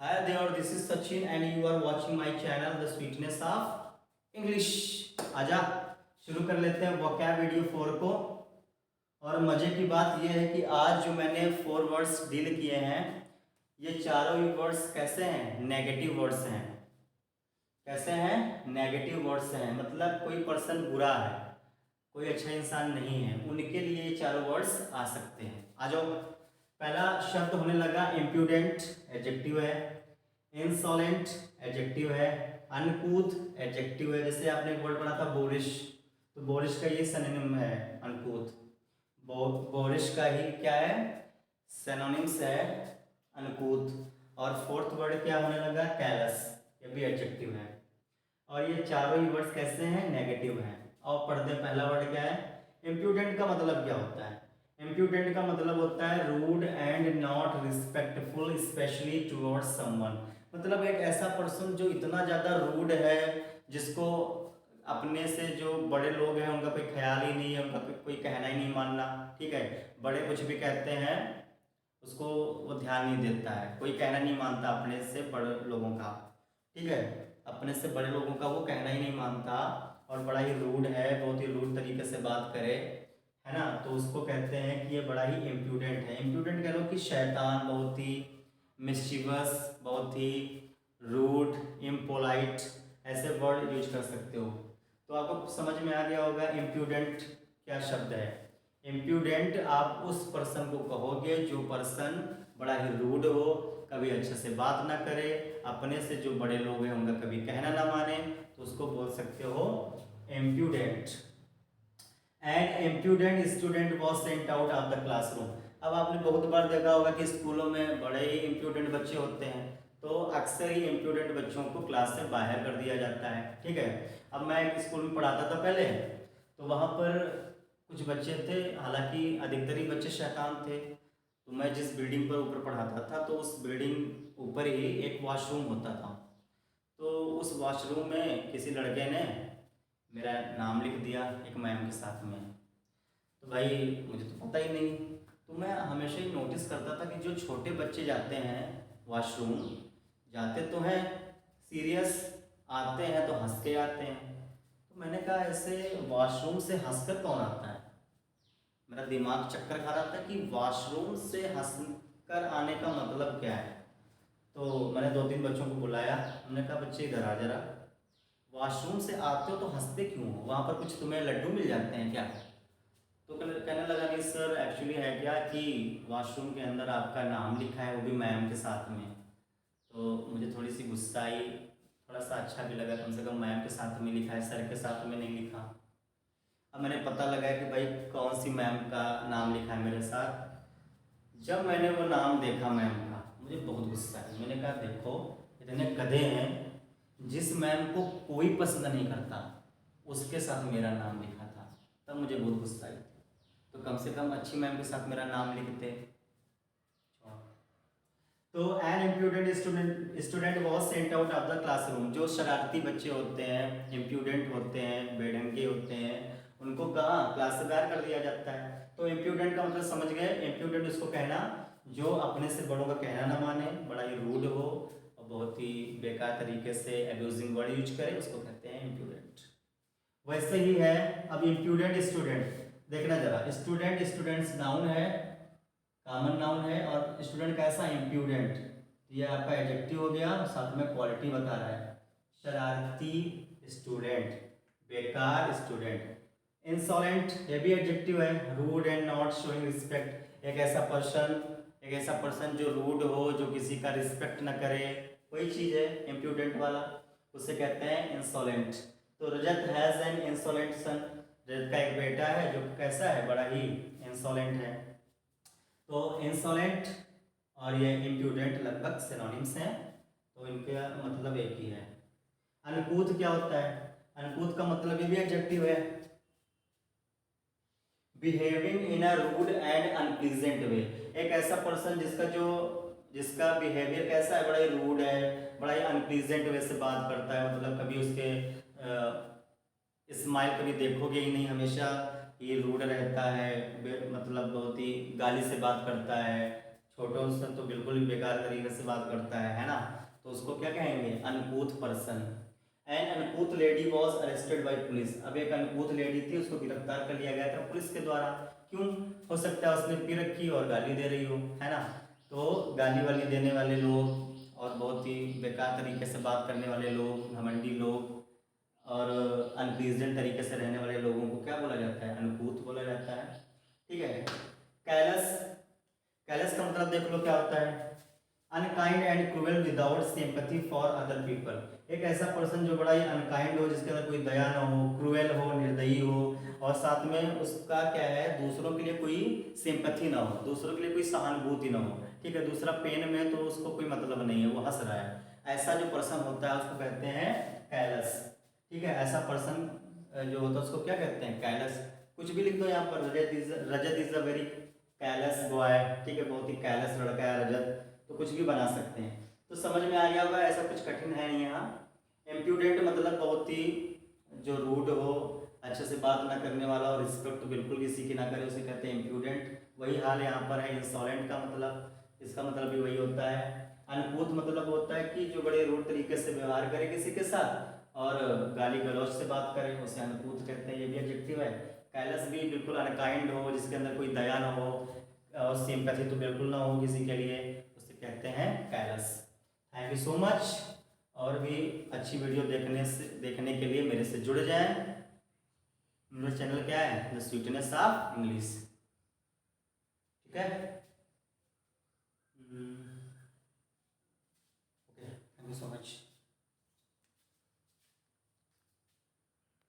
Hi there, this is Sachin and you are watching my channel The Sweetness of English। आजा शुरू कर लेते हैं वोकैब वीडियो 4 को। और मज़े की बात यह है कि आज जो मैंने 4 वर्ड्स डील किए हैं ये चारों ही वर्ड्स कैसे हैं, नेगेटिव वर्ड्स हैं। कैसे हैं, नेगेटिव वर्ड्स हैं, मतलब कोई पर्सन बुरा है, कोई अच्छा इंसान नहीं है, उनके लिए ये चारों वर्ड्स आ सकते हैं। आ जाओ, पहला शब्द होने लगा इम्प्यूडेंट, एडजेक्टिव है। इंसोलेंट एडजेक्टिव है। अनकूथ एडजेक्टिव है। जैसे आपने एक वर्ड पढ़ा था बोरिश, तो बोरिश का ये सिनोनिम है अनकूथ। बोरिश का ही क्या है, सिनोनिम्स है अनकूथ। और फोर्थ वर्ड क्या होने लगा, कैलस, ये भी एडजेक्टिव है। और ये चारों ही वर्ड्स कैसे हैं, नेगेटिव हैं। और पढ़ते पहला वर्ड क्या है, इम्प्यूडेंट का मतलब क्या होता है। इम्प्यूडेंट का मतलब होता है rude and not respectful specially towards someone. मतलब एक ऐसा पर्सन जो इतना ज़्यादा रूड है, जिसको अपने से जो बड़े लोग हैं उनका कोई ख्याल ही नहीं है, उनका कोई कहना ही नहीं मानना। ठीक है, बड़े कुछ भी कहते हैं उसको वो ध्यान नहीं देता है, कोई कहना नहीं मानता अपने से बड़े लोगों का। ठीक है, अपने से बड़े लोगों का वो कहना ही नहीं मानता और बड़ा ही रूड है, बहुत ही रूड तरीके से बात करे, है ना, तो उसको कहते हैं कि ये बड़ा ही इम्प्यूडेंट है। इम्प्यूडेंट कह लो कि शैतान, बहुत ही मिस्चीवस, बहुत ही रूड, इम्पोलाइट, ऐसे वर्ड यूज कर सकते हो। तो आपको समझ में आ गया होगा इम्प्यूडेंट क्या शब्द है। इम्प्यूडेंट आप उस पर्सन को कहोगे जो पर्सन बड़ा ही रूड हो, कभी अच्छे से बात ना करे, अपने से जो बड़े लोग हैं उनका कभी कहना ना माने, तो उसको बोल सकते हो impudent. And impudent student was sent out of the classroom. अब आपने बहुत बार देखा होगा कि स्कूलों में बड़े ही इम्प्यूडेंट बच्चे होते हैं, तो अक्सर ही इम्प्यूडेंट बच्चों को क्लास से बाहर कर दिया जाता है। ठीक है, अब मैं एक स्कूल में पढ़ाता था पहले, तो वहाँ पर कुछ बच्चे थे, हालांकि अधिकतर ही बच्चे शैतान थे। तो मैं जिस बिल्डिंग पर ऊपर पढ़ाता था, तो उस बिल्डिंग ऊपर ही एक वॉशरूम होता था। तो उस वॉशरूम में किसी लड़के ने मेरा नाम लिख दिया एक मैम के साथ में। तो भाई मुझे तो पता ही नहीं, तो मैं हमेशा ही नोटिस करता था कि जो छोटे बच्चे जाते हैं वॉशरूम, जाते तो हैं सीरियस, आते हैं तो हंस के आते हैं। तो मैंने कहा ऐसे वॉशरूम से हंसकर कौन आता है। मेरा दिमाग चक्कर खा रहा था कि वॉशरूम से हंसकर आने का मतलब क्या है। तो मैंने 2-3 बच्चों को बुलाया, हमने कहा बच्चे इधर आ जरा, वॉशरूम से आते हो तो हंसते क्यों हो, वहाँ पर कुछ तुम्हें लड्डू मिल जाते हैं क्या। तो कहने लगा नहीं सर, एक्चुअली है क्या कि वॉशरूम के अंदर आपका नाम लिखा है, वो भी मैम के साथ में। तो मुझे थोड़ी सी गुस्सा आई, थोड़ा सा अच्छा भी लगा, कम से कम मैम के साथ में लिखा है, सर के साथ में नहीं लिखा। अब मैंने पता लगाया कि भाई कौन सी मैम का नाम लिखा है मेरे साथ। जब मैंने वो नाम देखा मैम का, मुझे बहुत गुस्सा आया। मैंने कहा देखो, इतने गधे हैं, जिस मैम को कोई पसंद नहीं करता उसके साथ मेरा नाम लिखा था। तब मुझे बहुत गुस्सा आई। तो कम से कम अच्छी मैम के साथ मेरा नाम लिखते। तो an impudent student was sent out of the classroom. जो शरारती बच्चे होते हैं, इम्प्यूडेंट होते हैं, बेढंगे होते हैं, उनको कहाँ क्लास से बाहर कर दिया जाता है। तो इम्प्यूडेंट का मतलब समझ गए, इम्प्यूडेंट उसको कहना जो अपने से बड़ों का कहना ना माने, बड़ा ही रूड हो और बहुत ही बेकार तरीके से एब्यूजिंग वर्ड यूज करे, उसको कहते हैं इम्प्यूडेंट। वैसे ही है अब इम्प्यूडेंट स्टूडेंट, देखना जरा, स्टूडेंट स्टूडेंट्स नाउन है, कॉमन नाउन है, और स्टूडेंट कैसा, इम्प्यूडेंट, ये आपका एडजेक्टिव हो गया, साथ में क्वालिटी बता रहा है, शरारती स्टूडेंट, बेकार स्टूडेंट। इंसोलेंट, ये भी एडजेक्टिव है, rude and not showing respect, एक ऐसा पर्सन जो रूड हो, जो किसी का रिस्पेक्ट न करे, कोई चीज़ है इम्प्यूडेंट वाला, उसे कहते हैं इंसोलेंट। तो रजत हैज़ एन इंसोलेंट सन, रजत का एक बेटा है जो कैसा है, बड़ा ही इंसोलेंट है। तो इंसोलेंट और ये इम्प्यूडेंट लगभग सिनोनिम्स हैं, तो इनका मतलब एक ही है। अनकूथ क्या होता है, अनकूथ का मतलब ये भी एडजेक्टिव है, behaving in a rude and unpleasant way. एक ऐसा पर्सन जिसका बिहेवियर कैसा है, बड़ा ही रूड है, बड़ा ही अनप्लीजेंट वे से बात करता है, मतलब कभी उसके स्माइल कभी देखोगे ही नहीं, हमेशा ये रूड रहता है, मतलब बहुत ही गाली से बात करता है, छोटों से तो बिल्कुल ही बेकार तरीके से बात करता है ना, तो उसको क्या कहेंगे, uncouth person. An uncouth lady was arrested by police. अब एक अनकूथ लेडी थी, उसको गिरफ्तार कर लिया गया था पुलिस के द्वारा। क्यों? हो सकता है उसने पी रखी और गाली दे रही हो, है ना। तो गाली वाली देने वाले लोग और बहुत ही बेकार तरीके से बात करने वाले लोग, घमंडी लोग और अनप्लीजेंट तरीके से रहने वाले लोगों को क्या बोला जाता है, अनकूथ बोला जाता है। ठीक है। कैलस, कैलस का मतलब देख लो क्या होता है, unkind and cruel without sympathy for other people. एक ऐसा पर्सन जो बड़ा ही अनकाइंड हो, जिसके अंदर कोई दया ना हो, क्रूएल हो, निर्दयी हो, और साथ में उसका क्या है, दूसरों के लिए कोई सिंपैथी ना हो, दूसरों के लिए कोई सहानुभूति ना हो। ठीक है, दूसरा पेन में तो उसको कोई मतलब नहीं है, वो हंस रहा है, ऐसा जो पर्सन होता है उसको कहते हैं कैलस। ठीक है, ऐसा पर्सन जो होता है उसको क्या कहते हैं, कैलस। कुछ भी लिख दो यहाँ पर, Rajat is a very callous boy. ठीक है, बहुत ही कैलस लड़का है रजत, तो कुछ भी बना सकते हैं। तो समझ में आ गया होगा, ऐसा कुछ कठिन है नहीं यहाँ। इम्प्यूडेंट मतलब बहुत ही जो रूड हो, अच्छे से बात ना करने वाला और रिस्पेक्ट तो बिल्कुल किसी की ना करे, उसे कहते हैं इम्प्यूडेंट। वही हाल यहाँ पर है इंसॉलेंट का मतलब, इसका मतलब भी वही होता है। अनकूथ मतलब होता है कि जो बड़े रूड तरीके से व्यवहार करे किसी के साथ और गाली गलौज से बात करे, उसे अनकूथ कहते हैं, ये भी एडजेक्टिव है। कैलस भी बिल्कुल अनकाइंड हो, जिसके अंदर कोई दया ना हो और सिंपैथी तो बिल्कुल ना हो किसी के लिए, उसे कहते हैं callus. Thank you so much. और भी अच्छी वीडियो देखने के लिए मेरे से जुड़ जाएं। मेरा चैनल क्या है, द स्वीटनेस ऑफ इंग्लिश। ठीक है, okay, thank you so much.